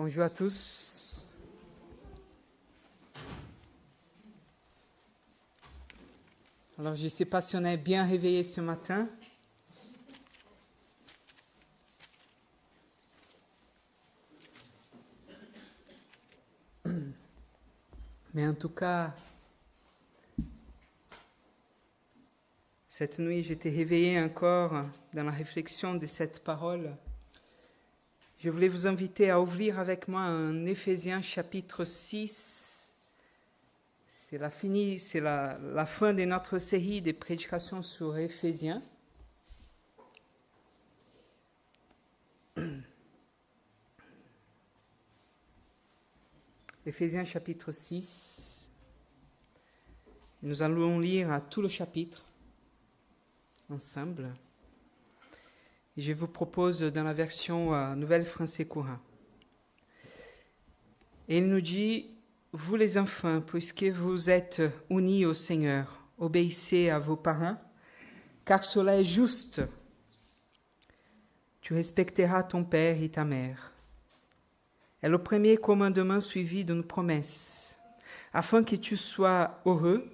Bonjour à tous. Alors, je ne sais pas si on est bien réveillé ce matin. Mais en tout cas, cette nuit, j'étais réveillé encore dans la réflexion de cette parole. Je voulais vous inviter à ouvrir avec moi un Éphésiens chapitre 6. C'est la fin de notre série de prédications sur Éphésiens. Éphésiens chapitre 6. Nous allons lire à tout le chapitre ensemble. Et je vous propose dans la version Nouvelle Français Courant. Et il nous dit, vous les enfants, puisque vous êtes unis au Seigneur, obéissez à vos parents, car cela est juste. Tu respecteras ton père et ta mère. Est le premier commandement suivi d'une promesse, afin que tu sois heureux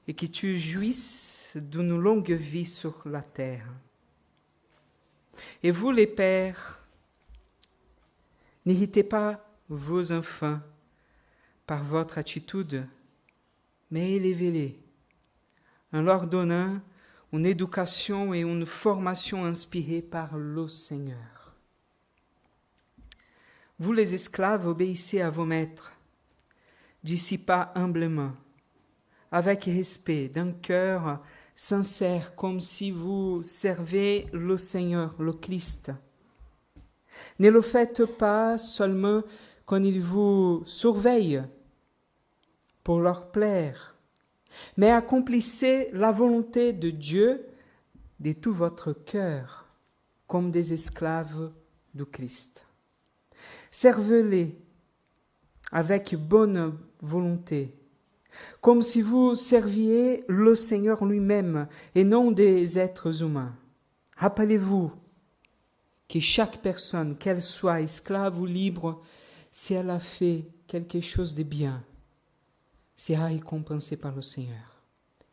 et que tu jouisses d'une longue vie sur la terre. Et vous, les pères, n'irritez pas vos enfants par votre attitude, mais élevez-les en leur donnant une éducation et une formation inspirées par le Seigneur. Vous, les esclaves, obéissez à vos maîtres, d'ici pas humblement, avec respect, d'un cœur sincère, comme si vous servez le Seigneur, le Christ. Ne le faites pas seulement quand ils vous surveillent pour leur plaire, mais accomplissez la volonté de Dieu de tout votre cœur, comme des esclaves du Christ. Servez-les avec bonne volonté, comme si vous serviez le Seigneur lui-même et non des êtres humains. Rappelez-vous que chaque personne, qu'elle soit esclave ou libre, si elle a fait quelque chose de bien, sera récompensée par le Seigneur.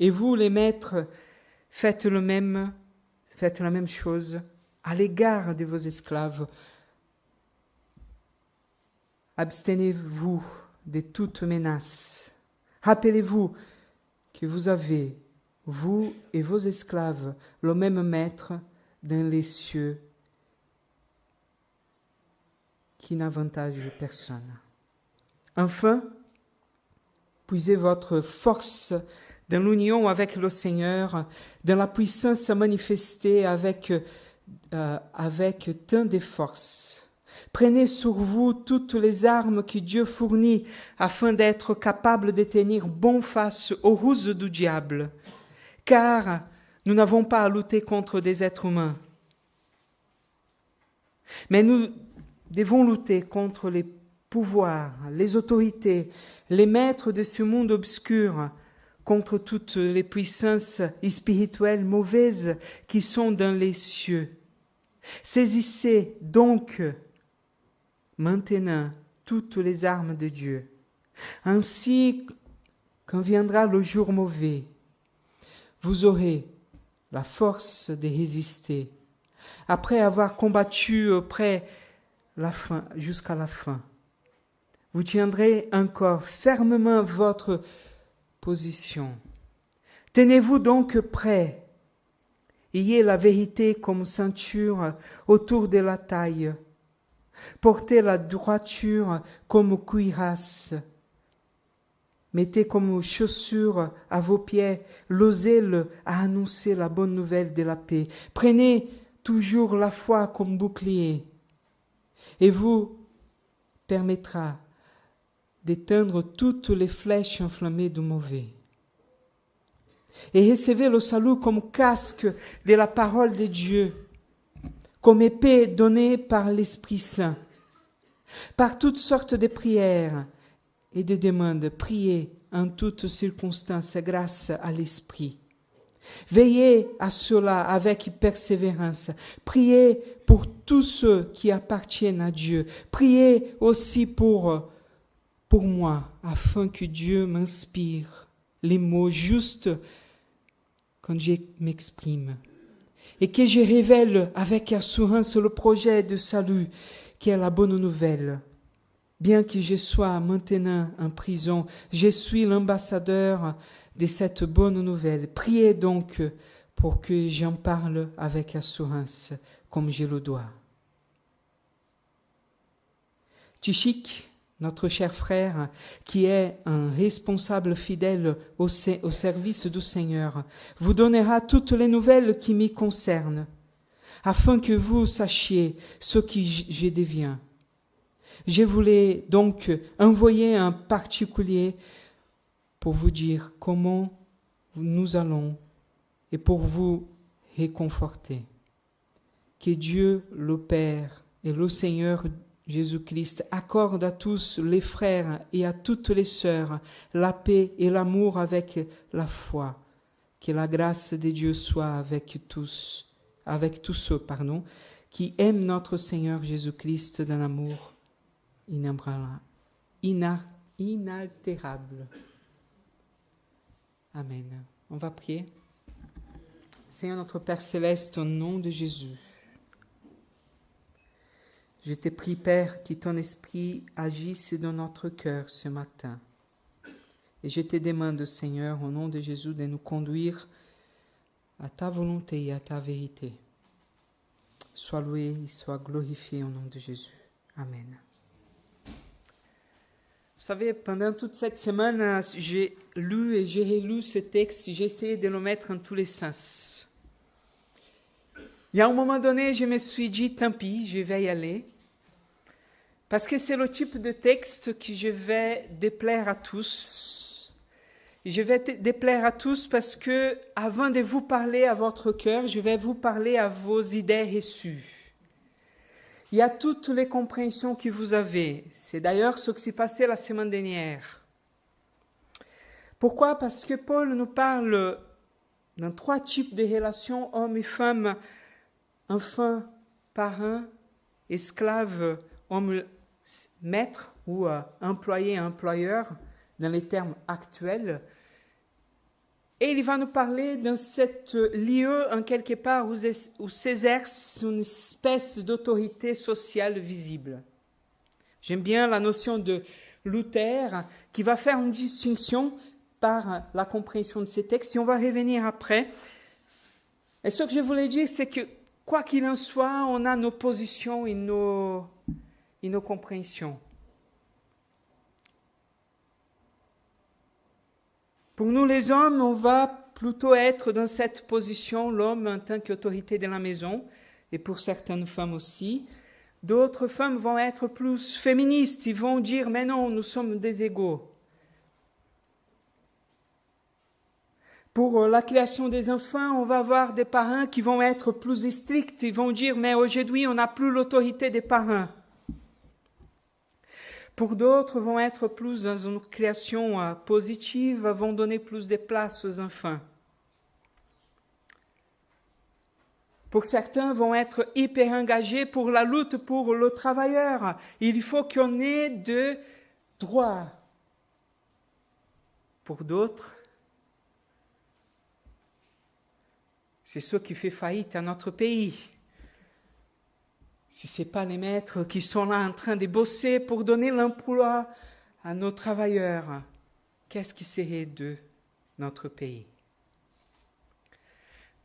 Et vous, les maîtres, faites la même chose à l'égard de vos esclaves. Abstenez-vous de toute menace. Rappelez-vous que vous avez, vous et vos esclaves, le même maître dans les cieux qui n'avantage personne. Enfin, puisez votre force dans l'union avec le Seigneur, dans la puissance manifestée avec tant de force. Prenez sur vous toutes les armes que Dieu fournit afin d'être capable de tenir bon face aux ruses du diable, car nous n'avons pas à lutter contre des êtres humains, mais nous devons lutter contre les pouvoirs, les autorités, les maîtres de ce monde obscur, contre toutes les puissances spirituelles mauvaises qui sont dans les cieux. Saisissez donc maintenant toutes les armes de Dieu. Ainsi, quand viendra le jour mauvais, vous aurez la force de résister, après avoir combattu jusqu'à la fin. Vous tiendrez encore fermement votre position. Tenez-vous donc prêts. Ayez la vérité comme ceinture autour de la taille. Portez la droiture comme cuirasse. Mettez comme chaussure à vos pieds le zèle à annoncer la bonne nouvelle de la paix. Prenez toujours la foi comme bouclier, et vous permettra d'éteindre toutes les flèches enflammées du mauvais. Et recevez le salut comme casque de la parole de Dieu, comme épée donnée par l'Esprit Saint. Par toutes sortes de prières et de demandes, priez en toutes circonstances grâce à l'Esprit. Veillez à cela avec persévérance. Priez pour tous ceux qui appartiennent à Dieu. Priez aussi pour moi, afin que Dieu m'inspire les mots justes quand je m'exprime. Et que je révèle avec assurance le projet de salut qui est la bonne nouvelle. Bien que je sois maintenant en prison, je suis l'ambassadeur de cette bonne nouvelle. Priez donc pour que j'en parle avec assurance, comme je le dois. Tichik, notre cher frère, qui est un responsable fidèle au service du Seigneur, vous donnera toutes les nouvelles qui m'y concernent, afin que vous sachiez ce qui je deviens. Je voulais donc envoyer un particulier pour vous dire comment nous allons et pour vous réconforter. Que Dieu le Père et le Seigneur Jésus-Christ accorde à tous les frères et à toutes les sœurs la paix et l'amour avec la foi. Que la grâce de Dieu soit avec tous ceux qui aiment notre Seigneur Jésus-Christ d'un amour inaltérable. Amen. On va prier. Seigneur notre Père Céleste, au nom de Jésus, je te prie, Père, que ton esprit agisse dans notre cœur ce matin. Et je te demande, Seigneur, au nom de Jésus, de nous conduire à ta volonté et à ta vérité. Sois loué et sois glorifié au nom de Jésus. Amen. Vous savez, pendant toute cette semaine, j'ai lu et j'ai relu ce texte, j'ai essayé de le mettre en tous les sens. Et à un moment donné, je me suis dit, tant pis, je vais y aller. Parce que c'est le type de texte que je vais déplaire à tous. Et je vais déplaire à tous parce que, avant de vous parler à votre cœur, je vais vous parler à vos idées reçues. Il y a toutes les compréhensions que vous avez. C'est d'ailleurs ce qui s'est passé la semaine dernière. Pourquoi? Parce que Paul nous parle dans 3 types de relations, hommes et femmes, enfants, parents, esclaves, homme, maître ou employé, employeur, dans les termes actuels. Et il va nous parler dans cette lieu, en quelque part, où s'exerce une espèce d'autorité sociale visible. J'aime bien la notion de Luther, qui va faire une distinction par la compréhension de ces textes, et on va revenir après. Et ce que je voulais dire, c'est que, quoi qu'il en soit, on a nos positions et nos compréhensions. Pour nous les hommes, on va plutôt être dans cette position, l'homme en tant qu'autorité de la maison, et pour certaines femmes aussi. D'autres femmes vont être plus féministes, ils vont dire « mais non, nous sommes des égaux ». Pour la création des enfants, on va avoir des parents qui vont être plus stricts, ils vont dire « mais aujourd'hui, on n'a plus l'autorité des parents ». Pour d'autres, vont être plus dans une création positive, vont donner plus de place aux enfants. Pour certains, vont être hyper engagés pour la lutte pour le travailleur. Il faut qu'on ait de droits. Pour d'autres, c'est ce qui fait faillite à notre pays. Si ce n'est pas les maîtres qui sont là en train de bosser pour donner l'emploi à nos travailleurs, qu'est-ce qui serait de notre pays?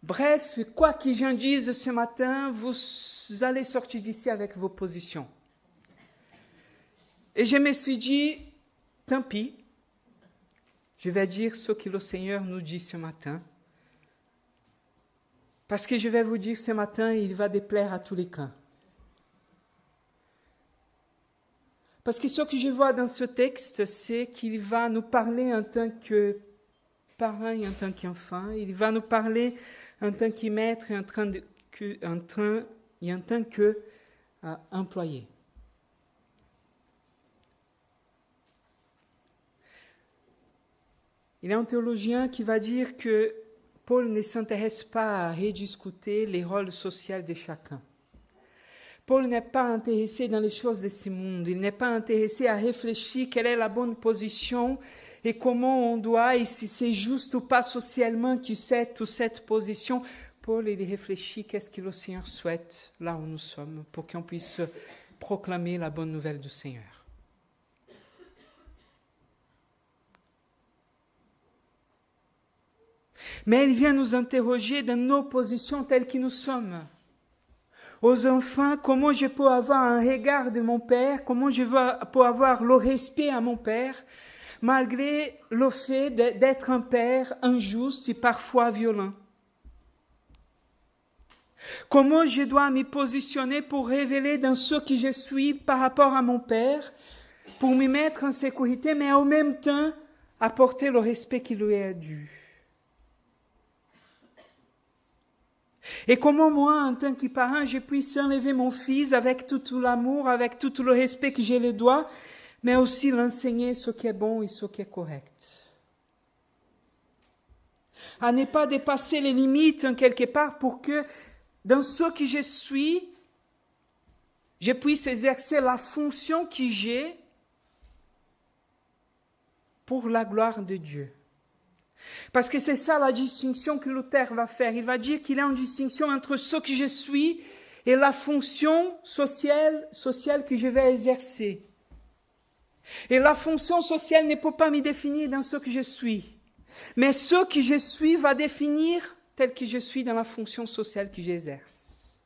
Bref, quoi que j'en dise ce matin, vous allez sortir d'ici avec vos positions. Et je me suis dit, tant pis, je vais dire ce que le Seigneur nous dit ce matin. Parce que je vais vous dire ce matin, il va déplaire à tous les camps. Parce que ce que je vois dans ce texte, c'est qu'il va nous parler en tant que parents et en tant qu'enfants. Il va nous parler en tant que maître et en tant qu'employé. Il y a un théologien qui va dire que Paul ne s'intéresse pas à rediscuter les rôles sociaux de chacun. Paul n'est pas intéressé dans les choses de ce monde. Il n'est pas intéressé à réfléchir quelle est la bonne position et comment on doit, et si c'est juste ou pas socialement que cette position. Paul, il réfléchit qu'est-ce que le Seigneur souhaite là où nous sommes pour qu'on puisse proclamer la bonne nouvelle du Seigneur. Mais il vient nous interroger dans nos positions telles que nous sommes. Aux enfants, comment je peux avoir un regard de mon père, comment je peux avoir le respect à mon père, malgré le fait d'être un père injuste et parfois violent. Comment je dois me positionner pour révéler dans ce que je suis par rapport à mon père, pour me mettre en sécurité, mais en même temps apporter le respect qui lui est dû. Et comment moi, en tant que parent, je puisse enlever mon fils avec tout l'amour, avec tout le respect que je lui dois, mais aussi l'enseigner ce qui est bon et ce qui est correct. À ne pas dépasser les limites en quelque part pour que, dans ce que je suis, je puisse exercer la fonction que j'ai pour la gloire de Dieu. Parce que c'est ça la distinction que Luther va faire. Il va dire qu'il y a une distinction entre ce que je suis et la fonction sociale que je vais exercer. Et la fonction sociale ne peut pas me définir dans ce que je suis. Mais ce que je suis va définir tel que je suis dans la fonction sociale que j'exerce.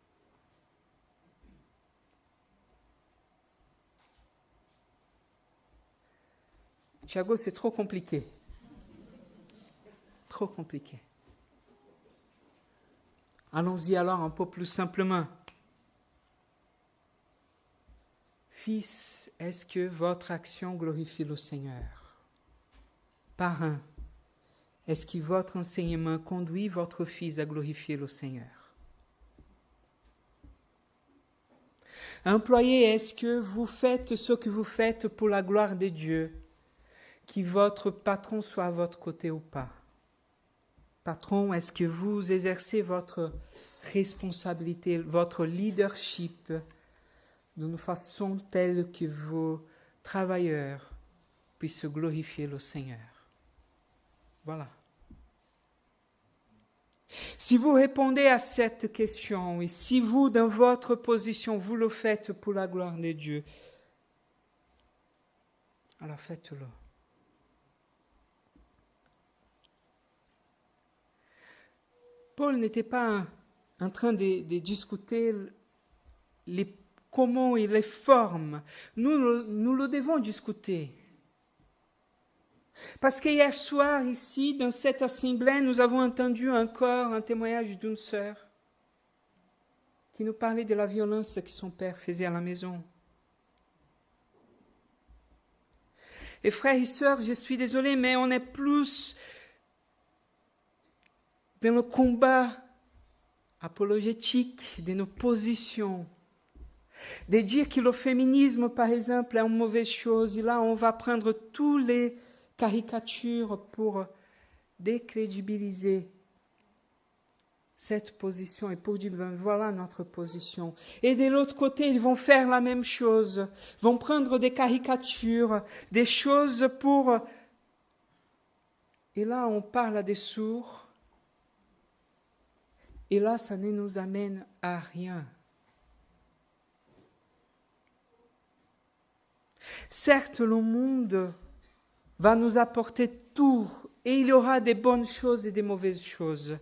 Thiago, c'est trop compliqué. Trop compliqué. Allons-y alors un peu plus simplement. Fils, est-ce que votre action glorifie le Seigneur? Parrain, est-ce que votre enseignement conduit votre fils à glorifier le Seigneur? Employé, est-ce que vous faites ce que vous faites pour la gloire de Dieu, que votre patron soit à votre côté ou pas? Patron, est-ce que vous exercez votre responsabilité, votre leadership d'une façon telle que vos travailleurs puissent glorifier le Seigneur? Voilà. Si vous répondez à cette question, et si vous, dans votre position, vous le faites pour la gloire de Dieu, alors faites-le. Paul n'était pas en train de discuter comment et les formes. Nous le devons discuter. Parce qu'hier soir, ici, dans cette assemblée, nous avons entendu encore un témoignage d'une sœur qui nous parlait de la violence que son père faisait à la maison. Et frères et sœurs, je suis désolé, mais on est plus dans le combat apologétique de nos positions, de dire que le féminisme, par exemple, est une mauvaise chose, et là, on va prendre toutes les caricatures pour décrédibiliser cette position et pour dire, ben, voilà notre position. Et de l'autre côté, ils vont faire la même chose, vont prendre des caricatures, des choses pour... Et là, on parle à des sourds, et là, ça ne nous amène à rien. Certes, le monde va nous apporter tout, et il y aura des bonnes choses et des mauvaises choses.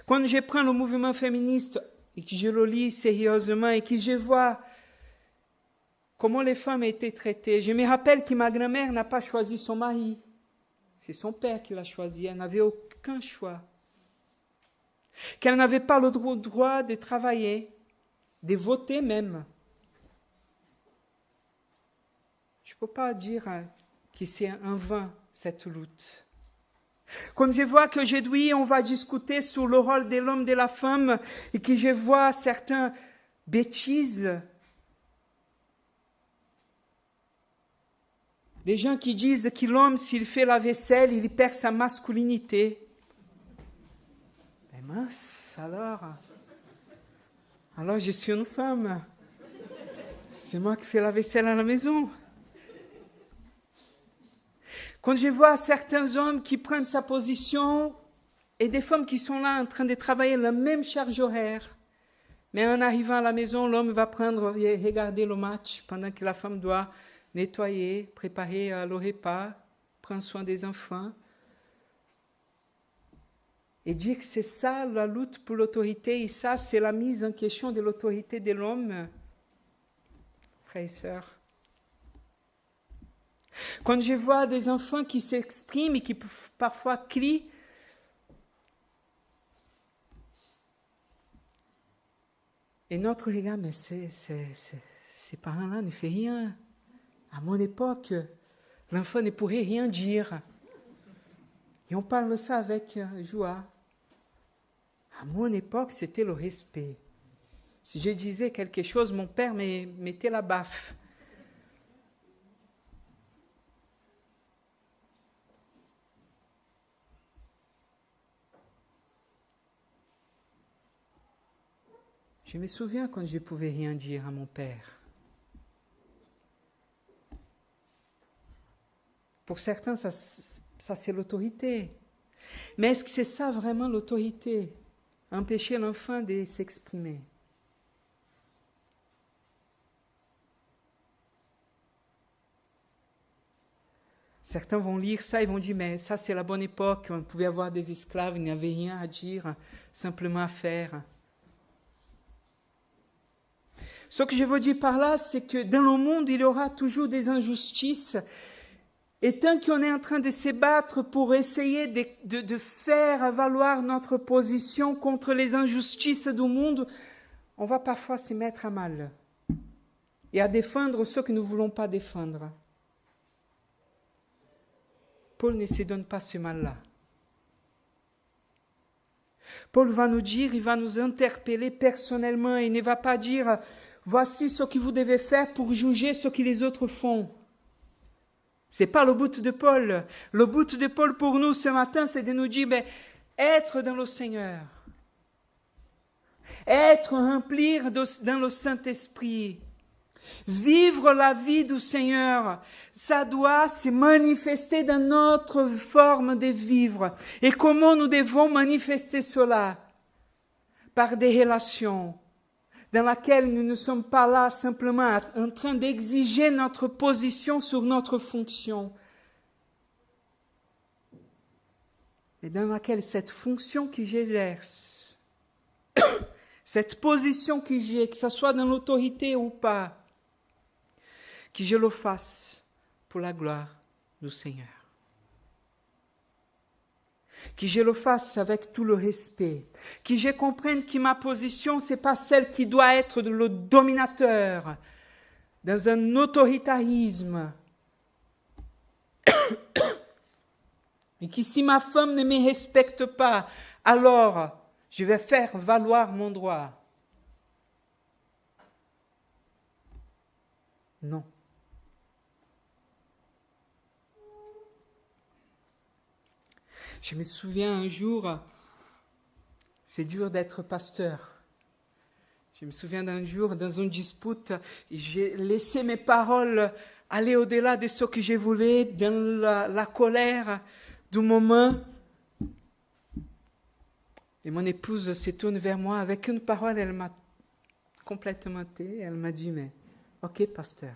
Quand je prends le mouvement féministe et que je le lis sérieusement et que je vois comment les femmes étaient traitées, je me rappelle que ma grand-mère n'a pas choisi son mari. C'est son père qui l'a choisi, elle n'avait aucun choix. Qu'elle n'avait pas le droit de travailler, de voter même. Je ne peux pas dire que c'est un vain, cette lutte. Quand je vois qu'aujourd'hui, on va discuter sur le rôle de l'homme et de la femme, et que je vois certaines bêtises, des gens qui disent que l'homme, s'il fait la vaisselle, il perd sa masculinité. mince, alors je suis une femme. C'est moi qui fais la vaisselle à la maison. Quand je vois certains hommes qui prennent sa position et des femmes qui sont là en train de travailler la même charge horaire, mais en arrivant à la maison, l'homme va prendre et regarder le match pendant que la femme doit nettoyer, préparer le repas, prendre soin des enfants. Et dire que c'est ça la lutte pour l'autorité, et ça c'est la mise en question de l'autorité de l'homme, frères et sœurs. Quand je vois des enfants qui s'expriment et qui parfois crient, et notre regard, mais ces parents-là ne font rien. À mon époque, l'enfant ne pourrait rien dire. Et on parle de ça avec joie. À mon époque, c'était le respect. Si je disais quelque chose, mon père me mettait la baffe. Je me souviens quand je ne pouvais rien dire à mon père. Pour certains, ça c'est l'autorité. Mais est-ce que c'est ça vraiment l'autorité? Empêcher l'enfant de s'exprimer. Certains vont lire ça et vont dire, mais ça c'est la bonne époque, on pouvait avoir des esclaves, il n'y avait rien à dire, simplement à faire. Ce que je veux dire par là, c'est que dans le monde, il y aura toujours des injustices. Et tant qu'on est en train de se battre pour essayer de faire valoir notre position contre les injustices du monde, on va parfois se mettre à mal et à défendre ceux que nous ne voulons pas défendre. Paul ne se donne pas ce mal-là. Paul va nous dire, il va nous interpeller personnellement, il ne va pas dire « Voici ce que vous devez faire pour juger ce que les autres font ». Ce n'est pas le but de Paul. Le but de Paul pour nous ce matin, c'est de nous dire être dans le Seigneur, être rempli dans le Saint-Esprit, vivre la vie du Seigneur. Ça doit se manifester dans notre forme de vivre. Et comment nous devons manifester cela? Par des relations dans lesquelles nous ne sommes pas là simplement en train d'exiger notre position sur notre fonction, mais dans laquelle cette fonction que j'exerce, cette position que j'ai, que ce soit dans l'autorité ou pas, que je le fasse pour la gloire du Seigneur. Que je le fasse avec tout le respect, que je comprenne que ma position, ce n'est pas celle qui doit être le dominateur, dans un autoritarisme. Et que si ma femme ne me respecte pas, alors je vais faire valoir mon droit. Non. Je me souviens un jour, c'est dur d'être pasteur. Je me souviens d'un jour, dans une dispute, j'ai laissé mes paroles aller au-delà de ce que je voulais, dans la colère du moment. Et mon épouse se tourne vers moi avec une parole, elle m'a complètement tais, elle m'a dit, mais ok, pasteur.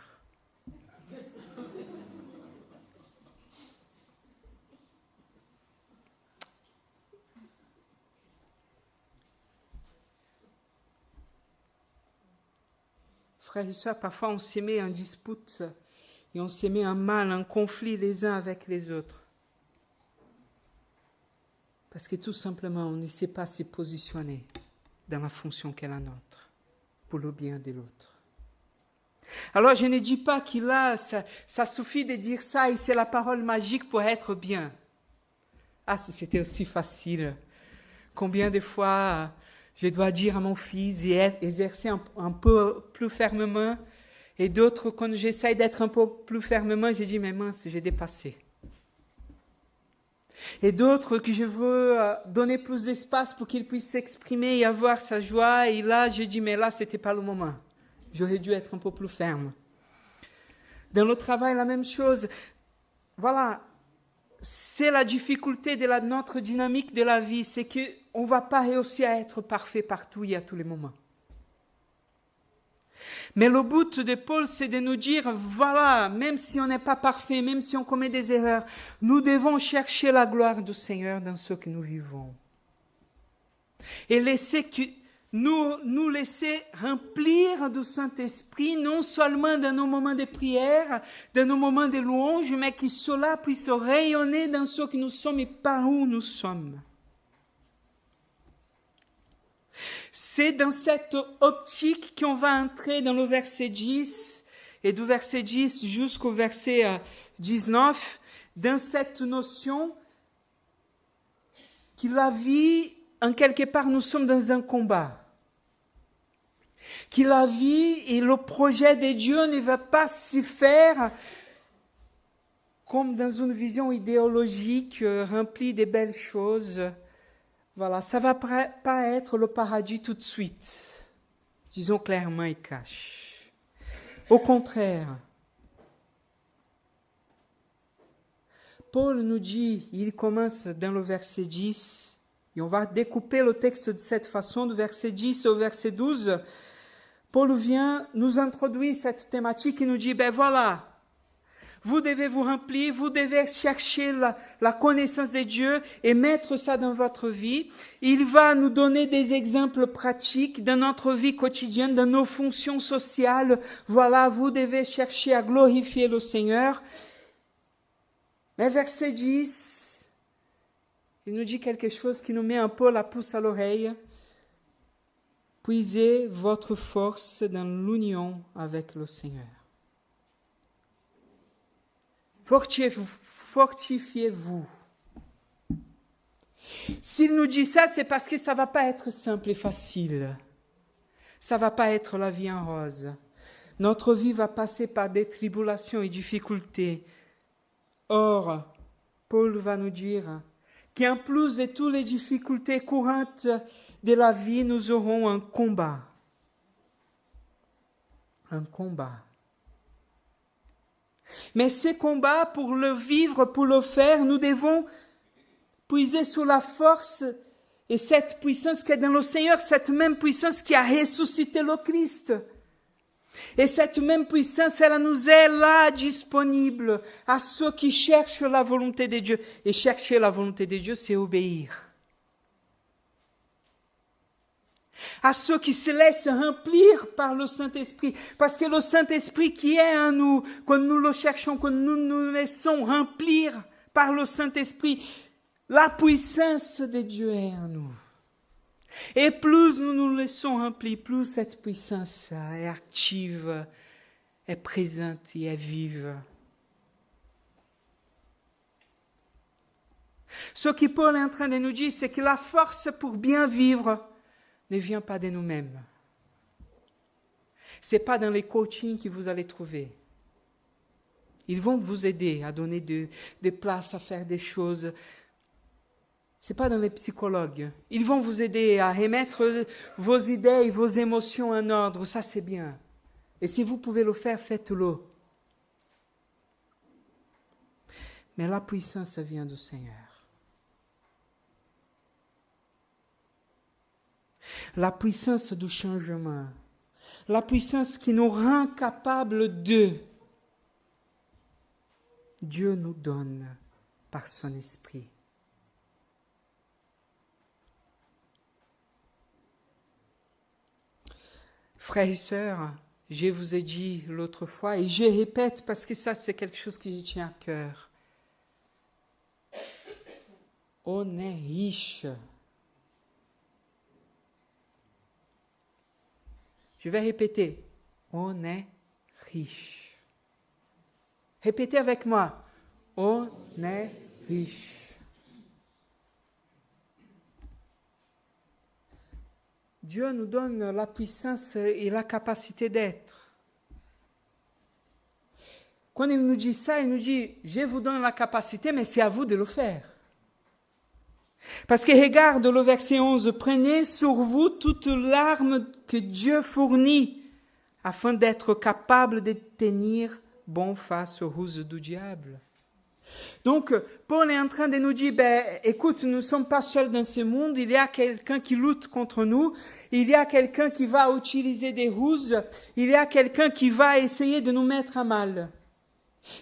Frères et sœurs, parfois on se met en dispute et on se met en mal, en conflit les uns avec les autres. Parce que tout simplement, on ne sait pas se positionner dans la fonction qu'est la nôtre, pour le bien de l'autre. Alors je ne dis pas qu'il a, ça suffit de dire ça et c'est la parole magique pour être bien. Ah, si c'était aussi facile. Combien de fois je dois dire à mon fils et exercer un peu plus fermement, et d'autres, quand j'essaie d'être un peu plus fermement, je dis, mais mince, j'ai dépassé. Et d'autres que je veux donner plus d'espace pour qu'ils puissent s'exprimer et avoir sa joie. Et là, je dis, mais là, c'était pas le moment. J'aurais dû être un peu plus ferme. Dans le travail, la même chose. Voilà, c'est la difficulté de notre dynamique de la vie. C'est qu'on ne va pas réussir à être parfait partout et à tous les moments. Mais le but de Paul, c'est de nous dire, voilà, même si on n'est pas parfait, même si on commet des erreurs, nous devons chercher la gloire du Seigneur dans ce que nous vivons. Et nous laisser remplir du Saint-Esprit, non seulement dans nos moments de prière, dans nos moments de louange, mais que cela puisse rayonner dans ce que nous sommes et par où nous sommes. C'est dans cette optique qu'on va entrer dans le verset 10, et du verset 10 jusqu'au verset 19, dans cette notion que la vie, en quelque part, nous sommes dans un combat. Que la vie et le projet de Dieu ne va pas s'y faire comme dans une vision idéologique remplie de belles choses. Voilà, ça ne va pas être le paradis tout de suite, disons clairement et cash. Au contraire, Paul nous dit, il commence dans le verset 10, et on va découper le texte de cette façon, du verset 10 au verset 12. Paul vient nous introduire cette thématique et nous dit, ben voilà, vous devez vous remplir, vous devez chercher la connaissance de Dieu et mettre ça dans votre vie. Il va nous donner des exemples pratiques dans notre vie quotidienne, dans nos fonctions sociales. Voilà, vous devez chercher à glorifier le Seigneur. Mais verset 10, il nous dit quelque chose qui nous met un peu la puce à l'oreille. Puisez votre force dans l'union avec le Seigneur. Fortifiez-vous. S'il nous dit ça, c'est parce que ça ne va pas être simple et facile. Ça ne va pas être la vie en rose. Notre vie va passer par des tribulations et difficultés. Or, Paul va nous dire qu'en plus de toutes les difficultés courantes de la vie, nous aurons un combat. Un combat. Mais ce combat, pour le vivre, pour le faire, nous devons puiser sur la force et cette puissance qui est dans le Seigneur, cette même puissance qui a ressuscité le Christ. Et cette même puissance, elle nous est là disponible à ceux qui cherchent la volonté de Dieu. Et chercher la volonté de Dieu, c'est obéir. À ceux qui se laissent remplir par le Saint-Esprit. Parce que le Saint-Esprit qui est en nous, quand nous le cherchons, quand nous nous laissons remplir par le Saint-Esprit, la puissance de Dieu est en nous. Et plus nous nous laissons remplir, plus cette puissance est active, est présente et est vive. Ce que Paul est en train de nous dire, c'est que la force pour bien vivre ne vient pas de nous-mêmes. Ce n'est pas dans les coachings que vous allez trouver. Ils vont vous aider à donner des places, à faire des choses. Ce n'est pas dans les psychologues. Ils vont vous aider à remettre vos idées et vos émotions en ordre. Ça, c'est bien. Et si vous pouvez le faire, faites-le. Mais la puissance vient du Seigneur. La puissance du changement, la puissance qui nous rend capables de, Dieu nous donne par son esprit. Frères et sœurs, je vous ai dit l'autre fois, et je répète parce que ça c'est quelque chose qui me tient à cœur. On est riche. Je vais répéter. On est riche. Répétez avec moi. On est riche. Dieu nous donne la puissance et la capacité d'être. Quand il nous dit ça, il nous dit, je vous donne la capacité, mais c'est à vous de le faire. Parce que regarde le verset 11, « Prenez sur vous toute l'arme que Dieu fournit, afin d'être capable de tenir bon face aux ruses du diable. » Donc, Paul est en train de nous dire, écoute, nous ne sommes pas seuls dans ce monde, il y a quelqu'un qui lutte contre nous, il y a quelqu'un qui va utiliser des ruses, il y a quelqu'un qui va essayer de nous mettre à mal.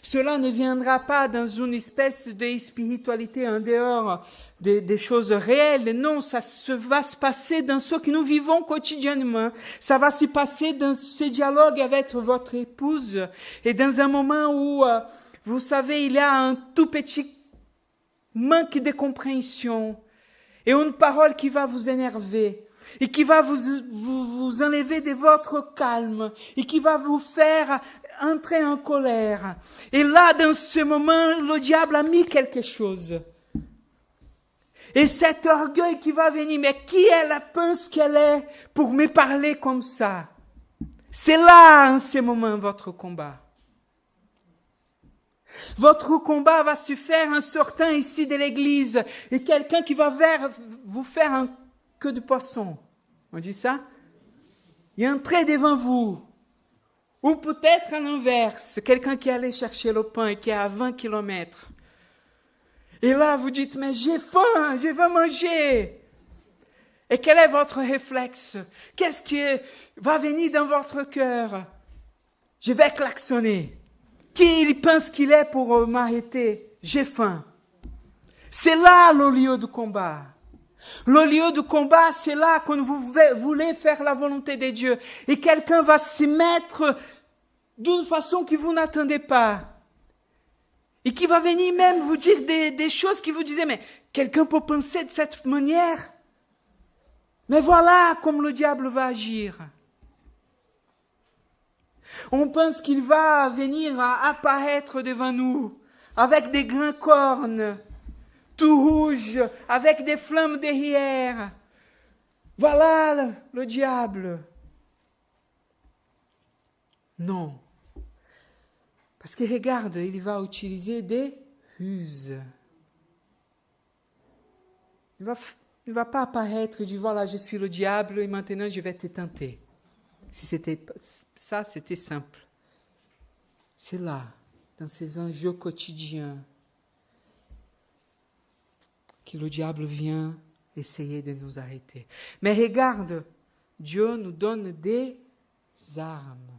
Cela ne viendra pas dans une espèce de spiritualité en dehors des choses réelles. Non, va se passer dans ce que nous vivons quotidiennement. Ça va se passer dans ce dialogue avec votre épouse et dans un moment où, vous savez, il y a un tout petit manque de compréhension et une parole qui va vous énerver et qui va vous enlever de votre calme et qui va vous faire entrer en colère. Et là, dans ce moment, le diable a mis quelque chose. Et cet orgueil qui va venir, mais qui elle pense qu'elle est pour me parler comme ça? C'est là, en ce moment, votre combat. Votre combat va se faire en sortant ici de l'église. Et quelqu'un qui va vous faire un queue de poisson. On dit ça? Et entrer devant vous. Ou peut-être à l'inverse, quelqu'un qui allait chercher le pain et qui est à 20 kilomètres. Et là, vous dites, mais j'ai faim, je veux manger. Et quel est votre réflexe? Qu'est-ce qui va venir dans votre cœur? Je vais klaxonner. Qui il pense qu'il est pour m'arrêter? J'ai faim. C'est là le lieu du combat. Le lieu du combat, c'est là quand vous voulez faire la volonté de Dieu. Et quelqu'un va s'y mettre d'une façon que vous n'attendez pas. Et qui va venir même vous dire des choses qui vous disaient, mais quelqu'un peut penser de cette manière? Mais voilà comme le diable va agir. On pense qu'il va venir apparaître devant nous avec des grands cornes, tout rouge, avec des flammes derrière. Voilà le diable. Non. Parce que regarde, il va utiliser des ruses. Il ne va pas apparaître et dire, voilà, je suis le diable et maintenant je vais te tenter. Si c'était ça, c'était simple. C'est là, dans ces enjeux quotidiens, que le diable vient essayer de nous arrêter. Mais regarde, Dieu nous donne des armes.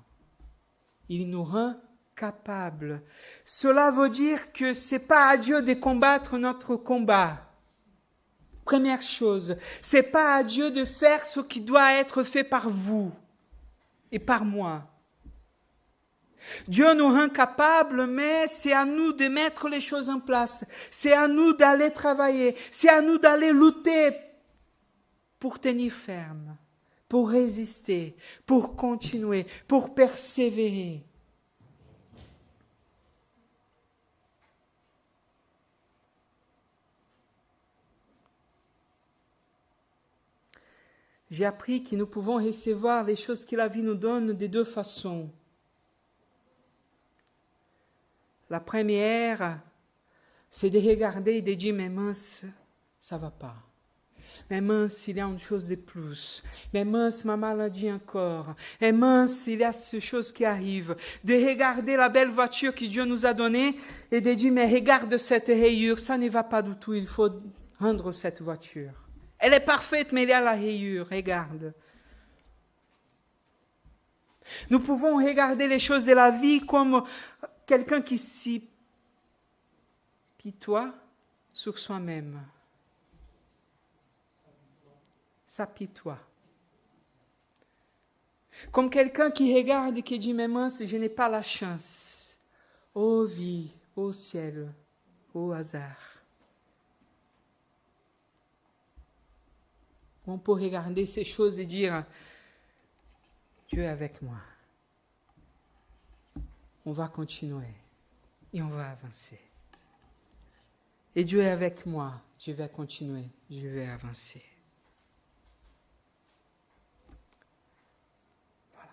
Il nous rend capables. Cela veut dire que ce n'est pas à Dieu de combattre notre combat. Première chose, ce n'est pas à Dieu de faire ce qui doit être fait par vous et par moi. Dieu nous rend capables, mais c'est à nous de mettre les choses en place. C'est à nous d'aller travailler. C'est à nous d'aller lutter pour tenir ferme, pour résister, pour continuer, pour persévérer. J'ai appris que nous pouvons recevoir les choses que la vie nous donne de deux façons. La première, c'est de regarder et de dire, mais mince, ça ne va pas. Mais mince, il y a une chose de plus. Mais mince, ma maladie encore. Et mince, il y a ces choses qui arrivent. De regarder la belle voiture que Dieu nous a donnée et de dire, mais regarde cette rayure, ça ne va pas du tout, il faut rendre cette voiture. Elle est parfaite, mais il y a la rayure, regarde. Nous pouvons regarder les choses de la vie comme quelqu'un qui s'y pitoie sur soi-même. S'apitoie. Comme quelqu'un qui regarde et qui dit, mais mince, je n'ai pas la chance. Ô vie, ô ciel, ô hasard. On peut regarder ces choses et dire, Dieu est avec moi. On va continuer et on va avancer. Et Dieu est avec moi, je vais continuer, je vais avancer. Voilà.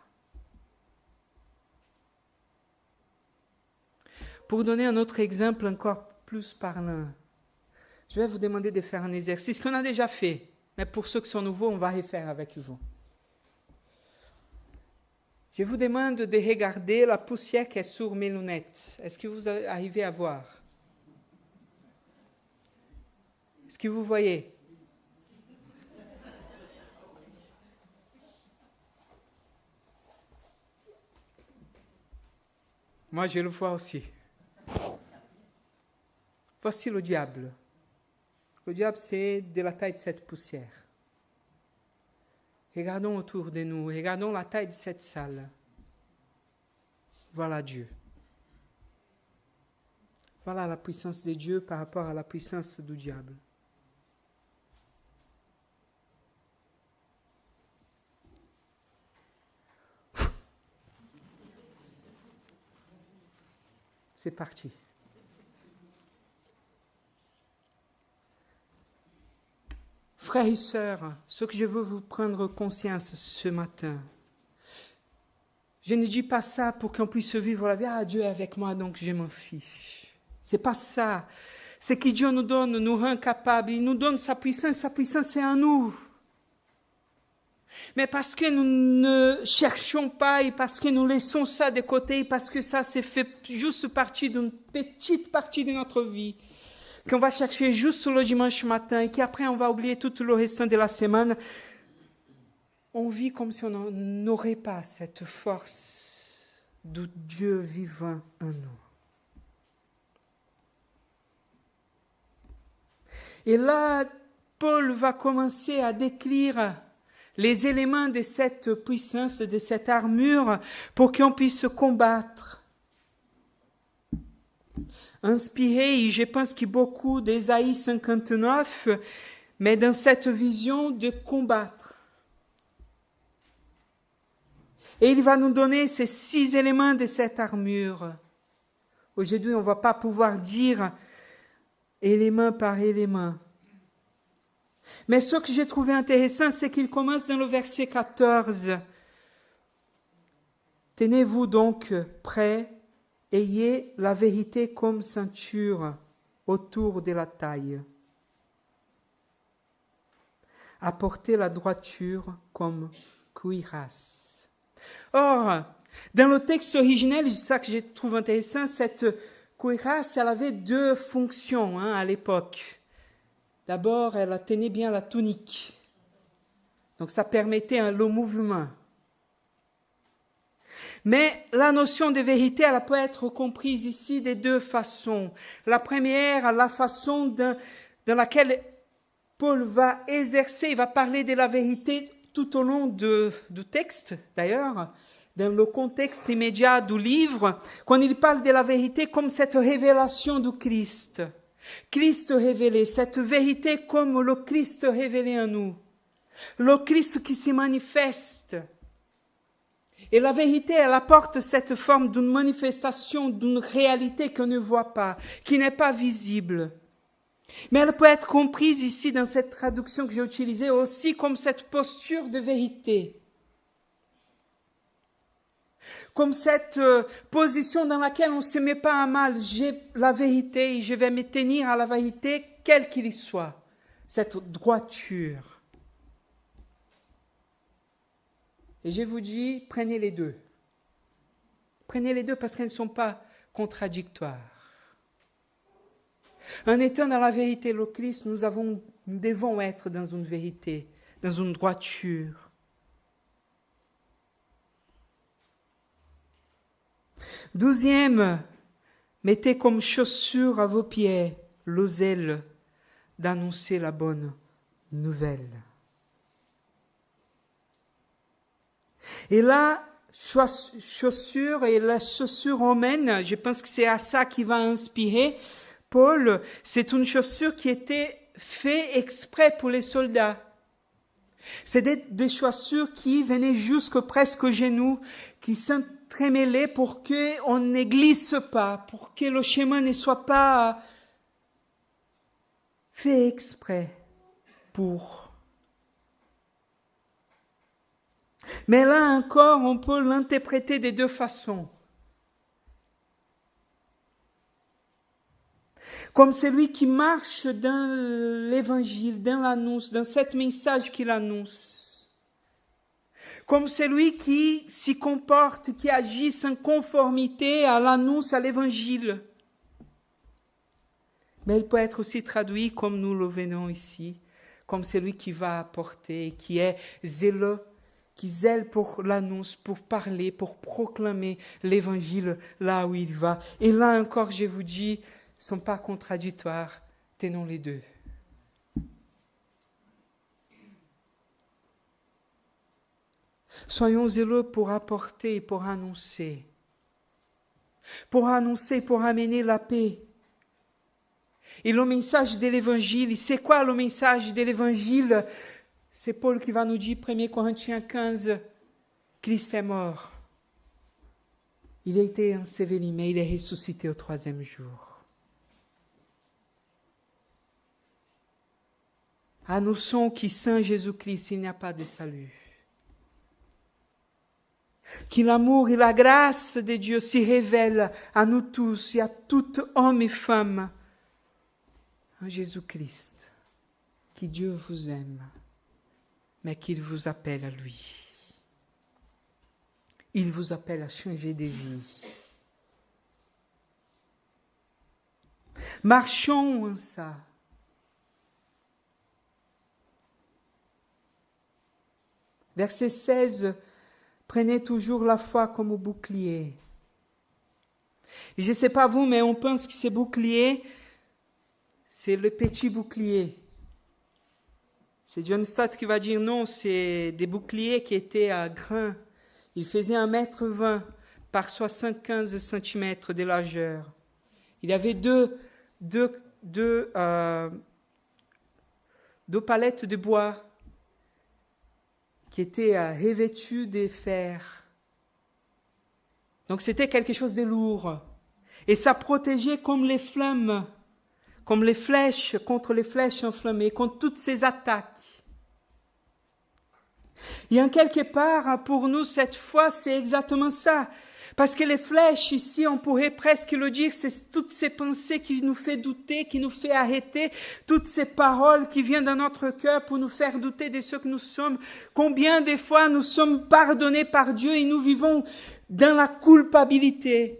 Pour donner un autre exemple encore plus parlant, je vais vous demander de faire un exercice qu'on a déjà fait. Mais pour ceux qui sont nouveaux, on va refaire avec vous. Je vous demande de regarder la poussière qui est sur mes lunettes. Est-ce que vous arrivez à voir? Est-ce que vous voyez? Moi, je le vois aussi. Voici le diable. Le diable, c'est de la taille de cette poussière. Regardons autour de nous, regardons la taille de cette salle. Voilà Dieu. Voilà la puissance de Dieu par rapport à la puissance du diable. C'est parti. Frères et sœurs, ce que je veux vous prendre conscience ce matin, je ne dis pas ça pour qu'on puisse vivre la vie. Ah, Dieu est avec moi, donc je m'en fiche. C'est pas ça. C'est que Dieu nous donne, nous rend capables. Il nous donne sa puissance est en nous. Mais parce que nous ne cherchons pas et parce que nous laissons ça de côté, parce que ça c'est fait juste partie d'une petite partie de notre vie, qu'on va chercher juste le dimanche matin et qu'après on va oublier tout le restant de la semaine, on vit comme si on n'aurait pas cette force de Dieu vivant en nous. Et là, Paul va commencer à décrire les éléments de cette puissance, de cette armure, pour qu'on puisse combattre. Inspiré, je pense qu'il y a beaucoup d'Ésaïe 59, mais dans cette vision de combattre. Et il va nous donner ces 6 éléments de cette armure. Aujourd'hui, on ne va pas pouvoir dire élément par élément. Mais ce que j'ai trouvé intéressant, c'est qu'il commence dans le verset 14. Tenez-vous donc prêts, ayez la vérité comme ceinture autour de la taille. Apportez la droiture comme cuirasse. Or, dans le texte originel, c'est ça que je trouve intéressant, cette cuirasse, elle avait 2 fonctions à l'époque. D'abord, elle tenait bien la tunique. Donc, ça permettait le mouvement. Mais la notion de vérité, elle peut être comprise ici de 2 façons. La première, la façon dans laquelle Paul va exercer, il va parler de la vérité tout au long du texte, d'ailleurs, dans le contexte immédiat du livre, quand il parle de la vérité comme cette révélation du Christ. Christ révélé, cette vérité comme le Christ révélé en nous. Le Christ qui se manifeste. Et la vérité, elle apporte cette forme d'une manifestation, d'une réalité qu'on ne voit pas, qui n'est pas visible. Mais elle peut être comprise ici dans cette traduction que j'ai utilisée aussi comme cette posture de vérité. Comme cette position dans laquelle on ne se met pas à mal. J'ai la vérité et je vais me tenir à la vérité, quel qu'il soit. Cette droiture. Et je vous dis, prenez les 2. Prenez les 2 parce qu'elles ne sont pas contradictoires. En étant dans la vérité, le Christ, nous devons être dans une vérité, dans une droiture. Deuxième, mettez comme chaussure à vos pieds le zèle d'annoncer la bonne nouvelle. Et là, chaussure et la chaussure romaine, je pense que c'est à ça qui va inspirer Paul. C'est une chaussure qui était faite exprès pour les soldats. C'est des chaussures qui venaient jusque presque aux genoux, qui s'entremêlaient pour qu'on ne glisse pas, pour que le chemin ne soit pas fait exprès pour. Mais là encore, on peut l'interpréter de 2 façons. comme celui qui marche dans l'évangile, dans l'annonce, dans cet message qu'il annonce, comme celui qui s'y comporte, qui agit en conformité à l'annonce, à l'évangile. Mais il peut être aussi traduit comme nous le venons ici, comme celui qui va apporter, qui est zéleux, qui zèle pour l'annonce, pour parler, pour proclamer l'évangile là où il va. Et là encore, je vous dis, ne sont pas contradictoires, tenons les deux. Soyons zéleux pour apporter, pour annoncer, pour amener la paix. Et le message de l'évangile, c'est quoi le message de l'évangile? C'est Paul qui va nous dire, 1 Corinthiens 15, Christ est mort. Il a été enseveli, mais il est ressuscité au 3e jour. Annonçons qu'en Saint Jésus-Christ, il n'y a pas de salut. Que l'amour et la grâce de Dieu s'y révèlent à nous tous et à tout homme et femme en Jésus-Christ. Que Dieu vous aime, mais qu'il vous appelle à lui. Il vous appelle à changer de vie. Marchons en ça. Verset 16, prenez toujours la foi comme bouclier. Et je ne sais pas vous, mais on pense que ces boucliers, c'est le petit bouclier. C'est John Stott qui va dire non, c'est des boucliers qui étaient à grains. Ils faisaient 1,20 m par 75 cm de largeur. Il y avait deux palettes de bois qui étaient revêtues de fer. Donc c'était quelque chose de lourd. Et ça protégeait comme les flammes, comme les flèches, contre les flèches enflammées, contre toutes ces attaques. Et en quelque part, pour nous, cette foi, c'est exactement ça. Parce que les flèches, ici, on pourrait presque le dire, c'est toutes ces pensées qui nous font douter, qui nous font arrêter, toutes ces paroles qui viennent dans notre cœur pour nous faire douter de ce que nous sommes. Combien de fois nous sommes pardonnés par Dieu et nous vivons dans la culpabilité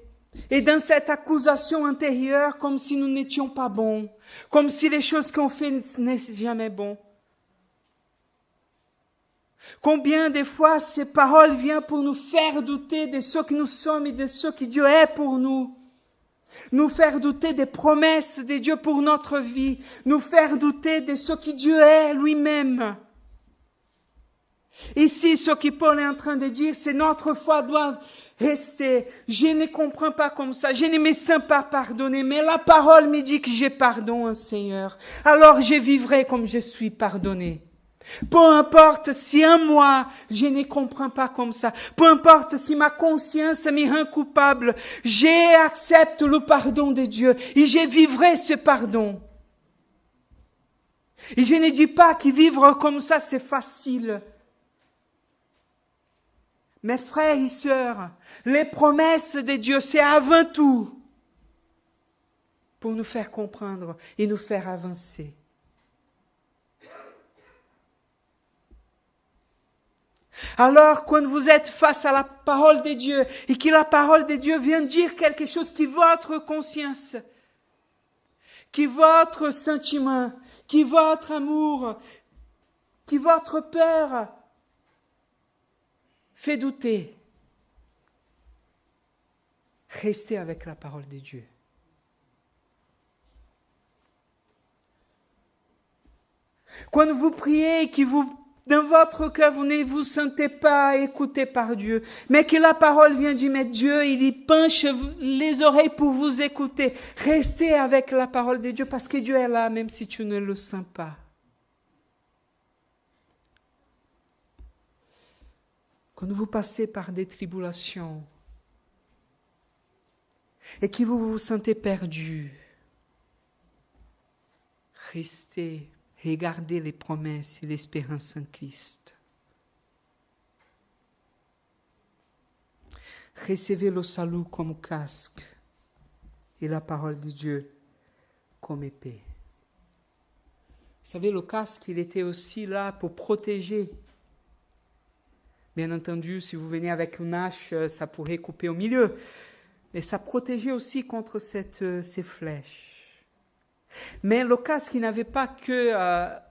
et dans cette accusation intérieure comme si nous n'étions pas bons, comme si les choses qu'on fait n'étaient jamais bonnes. Combien de fois ces paroles viennent pour nous faire douter de ce que nous sommes et de ce que Dieu est pour nous. Nous faire douter des promesses de Dieu pour notre vie. Nous faire douter de ce que Dieu est lui-même. Ici, ce que Paul est en train de dire, c'est notre foi doit rester. Je ne comprends pas comme ça. Je ne me sens pas pardonné, mais la parole me dit que j'ai pardon, Seigneur. Alors je vivrai comme je suis pardonné. Peu importe si en moi, je ne comprends pas comme ça. Peu importe si ma conscience me rend coupable. J'accepte le pardon de Dieu et je vivrai ce pardon. Et je ne dis pas que vivre comme ça, c'est facile. Mes frères et sœurs, les promesses de Dieu, c'est avant tout pour nous faire comprendre et nous faire avancer. Alors, quand vous êtes face à la parole de Dieu et que la parole de Dieu vient dire quelque chose qui votre conscience, qui votre sentiment, qui votre amour, qui votre peur fait douter, restez avec la parole de Dieu. Quand vous priez et que dans votre cœur, vous ne vous sentez pas écouté par Dieu, mais que la parole vient dire, mais Dieu, il y penche les oreilles pour vous écouter. Restez avec la parole de Dieu parce que Dieu est là, même si tu ne le sens pas. Quand vous passez par des tribulations et que vous vous sentez perdu, restez. Regardez les promesses et l'espérance en Christ. Recevez le salut comme casque et la parole de Dieu comme épée. Vous savez, le casque, il était aussi là pour protéger. Bien entendu, si vous venez avec une hache, ça pourrait couper au milieu. Mais ça protégeait aussi contre ces flèches. Mais le casque, il n'avait pas que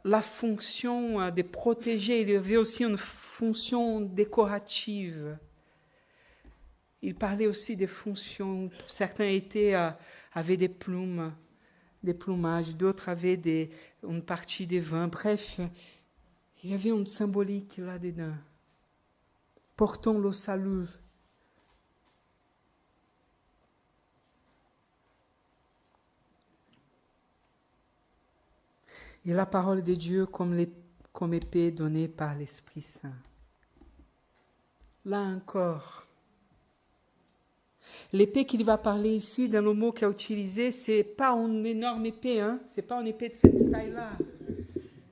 la fonction de protéger, il avait aussi une fonction décorative. Il parlait aussi des fonctions. Certains avaient des plumes, des plumages, d'autres avaient une partie des vins. Bref, il y avait une symbolique là-dedans. Portons le salut. Et la parole de Dieu comme épée donnée par l'Esprit Saint. Là encore, l'épée qu'il va parler ici, dans le mot qu'il a utilisé, c'est pas une énorme épée, c'est pas une épée de cette taille-là.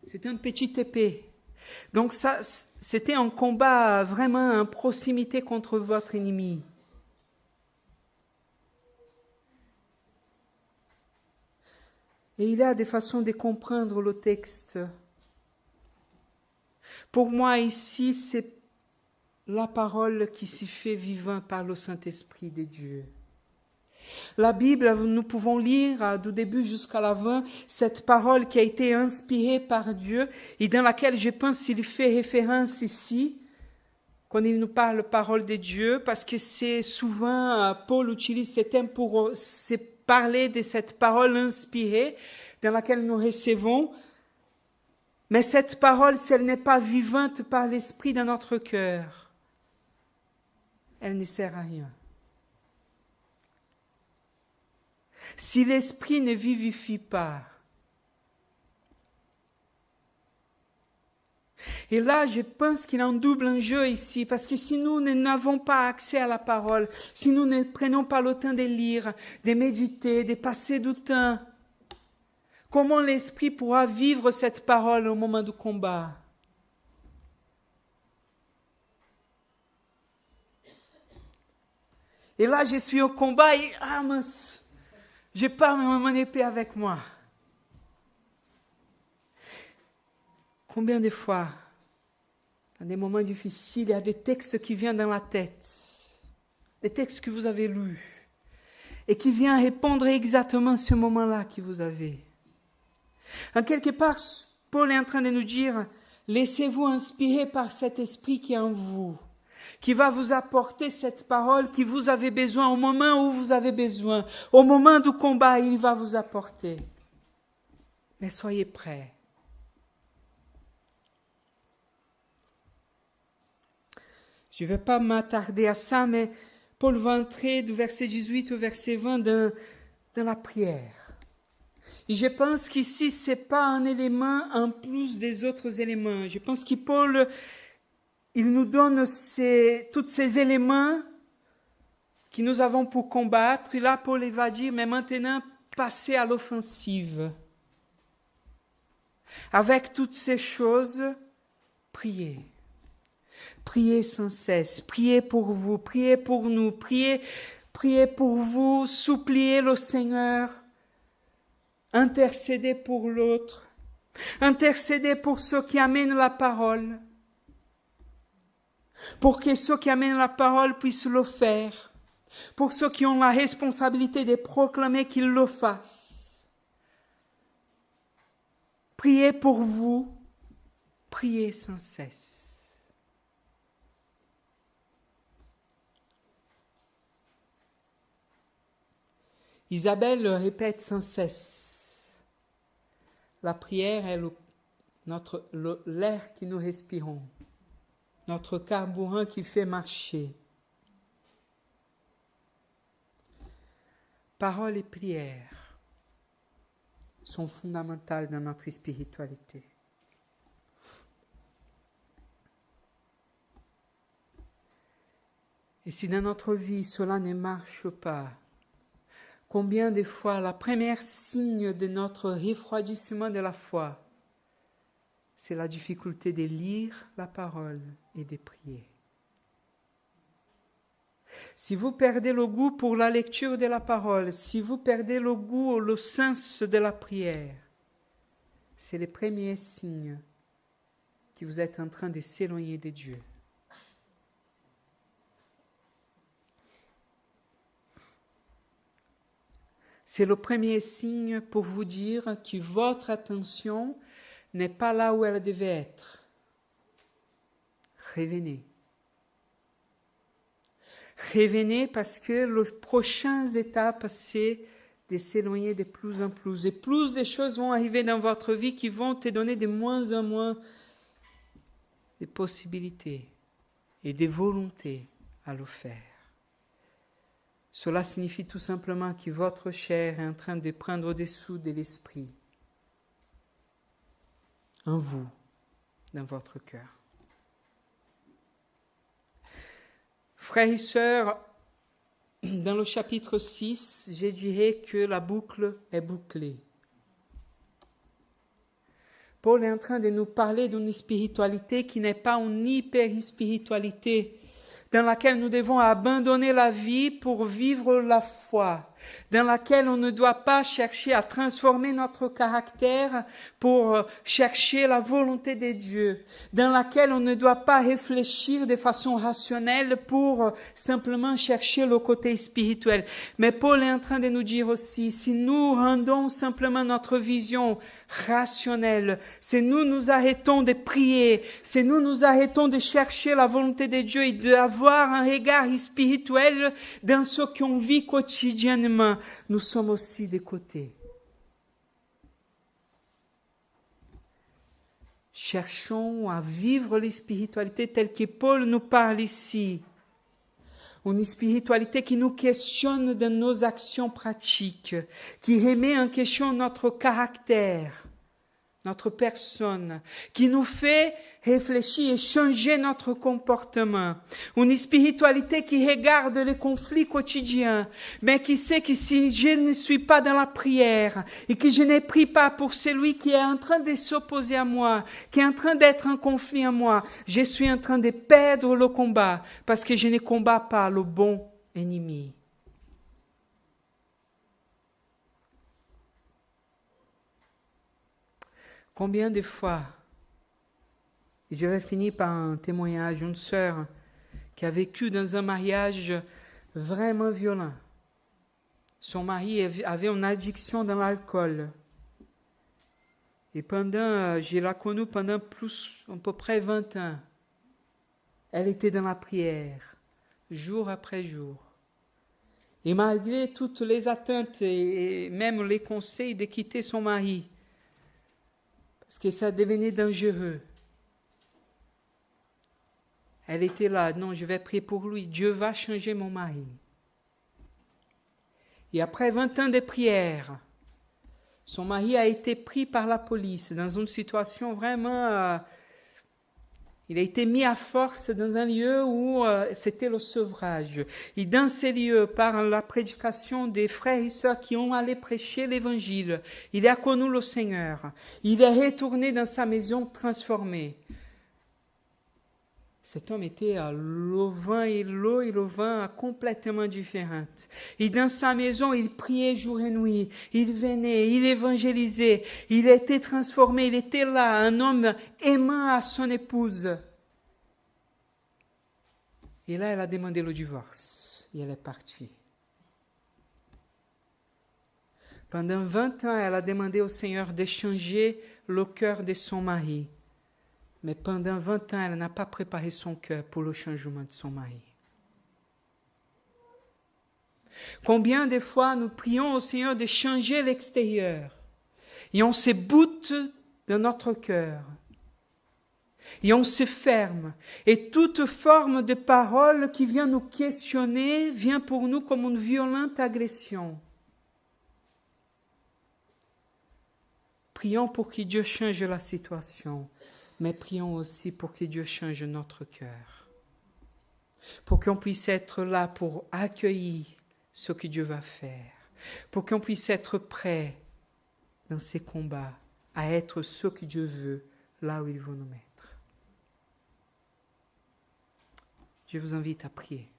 C'était une petite épée. Donc ça, c'était un combat vraiment en proximité contre votre ennemi. Et il y a des façons de comprendre le texte. Pour moi, ici, c'est la parole qui s'y fait vivant par le Saint-Esprit de Dieu. La Bible, nous pouvons lire du début jusqu'à la fin cette parole qui a été inspirée par Dieu et dans laquelle je pense qu'il fait référence ici, quand il nous parle parole de Dieu, parce que c'est souvent, Paul utilise ce terme pour parler de cette parole inspirée dans laquelle nous recevons. Mais cette parole, si elle n'est pas vivante par l'Esprit dans notre cœur, elle ne sert à rien. Si l'Esprit ne vivifie pas, et là, je pense qu'il y a un double enjeu ici, parce que si nous n'avons pas accès à la parole, si nous ne prenons pas le temps de lire, de méditer, de passer du temps, comment l'Esprit pourra vivre cette parole au moment du combat? Et là, je suis au combat et mince, je pars mon épée avec moi. Combien de fois, dans des moments difficiles, il y a des textes qui viennent dans la tête, des textes que vous avez lus, et qui viennent répondre exactement à ce moment-là que vous avez. En quelque part, Paul est en train de nous dire, laissez-vous inspirer par cet esprit qui est en vous, qui va vous apporter cette parole que vous avez besoin au moment où vous avez besoin. Au moment du combat, il va vous apporter. Mais soyez prêts. Je ne vais pas m'attarder à ça, mais Paul va entrer du verset 18 au verset 20 dans la prière. Et je pense qu'ici, ce n'est pas un élément en plus des autres éléments. Je pense que Paul, il nous donne tous ces éléments que nous avons pour combattre. Et là, Paul va dire, mais maintenant, passez à l'offensive. Avec toutes ces choses, priez. Priez sans cesse, priez pour vous, priez pour nous, priez pour vous, suppliez le Seigneur, intercédez pour l'autre, intercédez pour ceux qui amènent la parole, pour que ceux qui amènent la parole puissent le faire, pour ceux qui ont la responsabilité de proclamer qu'ils le fassent. Priez pour vous, priez sans cesse. Isabelle le répète sans cesse. La prière est l'air que nous respirons, notre carburant qui fait marcher. Parole et prière sont fondamentales dans notre spiritualité. Et si dans notre vie cela ne marche pas, combien de fois la première signe de notre refroidissement de la foi, c'est la difficulté de lire la parole et de prier. si vous perdez le goût pour la lecture de la parole, si vous perdez le goût, le sens de la prière, c'est les premiers signes que vous êtes en train de s'éloigner de Dieu. C'est le premier signe pour vous dire que votre attention n'est pas là où elle devait être. Revenez. Revenez parce que les prochaines étapes, c'est de s'éloigner de plus en plus. Et plus de choses vont arriver dans votre vie qui vont te donner de moins en moins de possibilités et de volonté à le faire. Cela signifie tout simplement que votre chair est en train de prendre au-dessous de l'esprit, en vous, dans votre cœur. Frères et sœurs, dans le chapitre 6, je dirais que la boucle est bouclée. Paul est en train de nous parler d'une spiritualité qui n'est pas une hyper-spiritualité, dans laquelle nous devons abandonner la vie pour vivre la foi, dans laquelle on ne doit pas chercher à transformer notre caractère pour chercher la volonté de Dieu, dans laquelle on ne doit pas réfléchir de façon rationnelle pour simplement chercher le côté spirituel. Mais Paul est en train de nous dire aussi, si nous rendons simplement notre vision rationnelle, si nous arrêtons de prier, si nous arrêtons de chercher la volonté de Dieu et d'avoir un regard spirituel dans ce qu'on vit quotidiennement, nous sommes aussi de côté. Cherchons à vivre les spiritualités telles que Paul nous parle ici. Une spiritualité qui nous questionne dans nos actions pratiques, qui remet en question notre caractère, notre personne, qui nous fait réfléchir et changer notre comportement. Une spiritualité qui regarde les conflits quotidiens, mais qui sait que si je ne suis pas dans la prière et que je ne prie pas pour celui qui est en train de s'opposer à moi, qui est en train d'être en conflit à moi, je suis en train de perdre le combat parce que je ne combats pas le bon ennemi. Combien de fois, et je vais finir par un témoignage, une sœur qui a vécu dans un mariage vraiment violent. Son mari avait une addiction dans l'alcool. Et je l'ai connue pendant à peu près 20 ans. Elle était dans la prière, jour après jour. Et malgré toutes les attentes et même les conseils de quitter son mari, parce que ça devenait dangereux, elle était là, non, je vais prier pour lui, Dieu va changer mon mari. Et après 20 ans de prière, son mari a été pris par la police dans une situation vraiment... il a été mis à force dans un lieu où c'était le sevrage. Et dans ces lieux, par la prédication des frères et sœurs qui ont allé prêcher l'évangile, il a connu le Seigneur. Il est retourné dans sa maison transformé. Cet homme était le vin et le vin complètement différents. Et dans sa maison, il priait jour et nuit. Il venait, il évangélisait. Il était transformé, il était là, un homme aimant à son épouse. Et là, elle a demandé le divorce. Et elle est partie. Pendant 20 ans, elle a demandé au Seigneur de changer le cœur de son mari. Mais pendant 20 ans, elle n'a pas préparé son cœur pour le changement de son mari. Combien de fois nous prions au Seigneur de changer l'extérieur et on se boute dans notre cœur et on se ferme et toute forme de parole qui vient nous questionner vient pour nous comme une violente agression. Prions pour que Dieu change la situation. Mais prions aussi pour que Dieu change notre cœur. Pour qu'on puisse être là pour accueillir ce que Dieu va faire. Pour qu'on puisse être prêt dans ces combats à être ce que Dieu veut là où il veut nous mettre. Je vous invite à prier.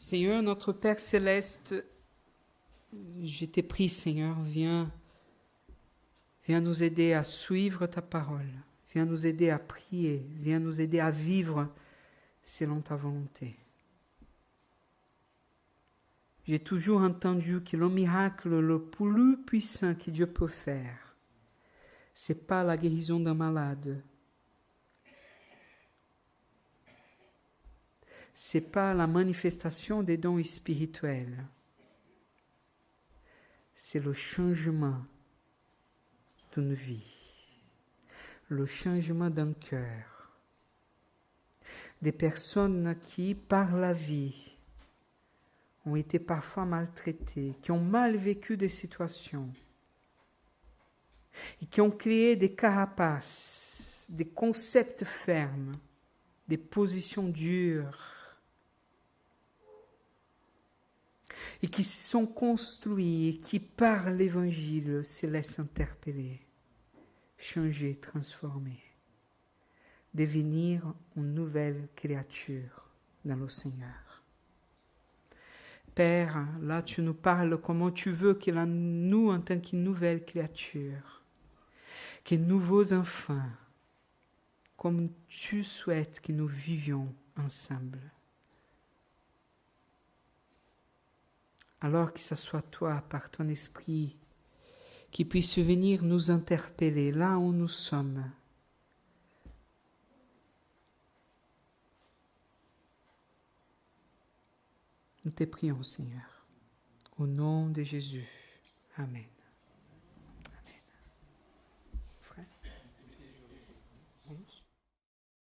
Seigneur, notre Père céleste, je t'ai prie, Seigneur, viens nous aider à suivre ta parole. Viens nous aider à prier. Viens nous aider à vivre selon ta volonté. J'ai toujours entendu que le miracle le plus puissant que Dieu peut faire, c'est pas la guérison d'un malade. C'est pas la manifestation des dons spirituels. C'est le changement d'une vie, le changement d'un cœur. Des personnes qui, par la vie, ont été parfois maltraitées, qui ont mal vécu des situations et qui ont créé des carapaces, des concepts fermes, des positions dures et qui se sont construits et qui, par l'Évangile, se laissent interpeller, changer, transformer, devenir une nouvelle créature dans le Seigneur. Père, là tu nous parles comment tu veux que nous, en tant que nouvelle créature, que nouveaux enfants, comme tu souhaites que nous vivions ensemble. Alors que ce soit toi, par ton esprit, qui puisse venir nous interpeller là où nous sommes. Nous te prions, Seigneur, au nom de Jésus. Amen.